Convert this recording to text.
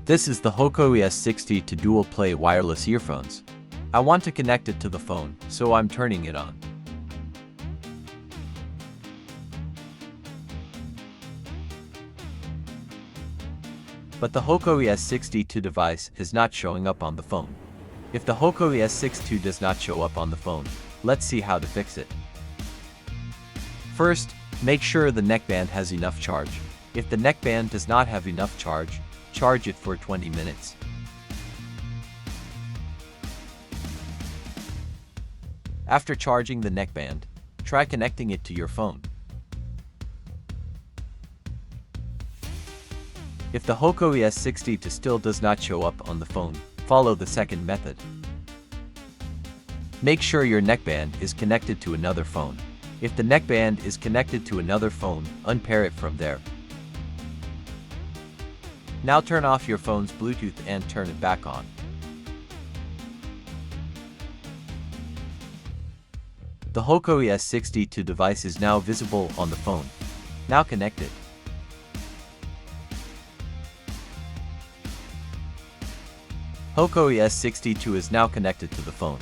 This is the Hoco ES62 dual play wireless earphones. I want to connect it to the phone, so I'm turning it on. But the Hoco ES62 device is not showing up on the phone. If the Hoco ES62 does not show up on the phone, let's see how to fix it. First, make sure the neckband has enough charge. If the neckband does not have enough charge, charge it for 20 minutes. After charging the neckband, try connecting it to your phone. If the Hoco ES62 still does not show up on the phone, follow the second method. Make sure your neckband is connected to another phone. If the neckband is connected to another phone, unpair it from there. Now turn off your phone's Bluetooth and turn it back on. The Hoco ES62 device is now visible on the phone. Now connect it. Hoco ES62 is now connected to the phone.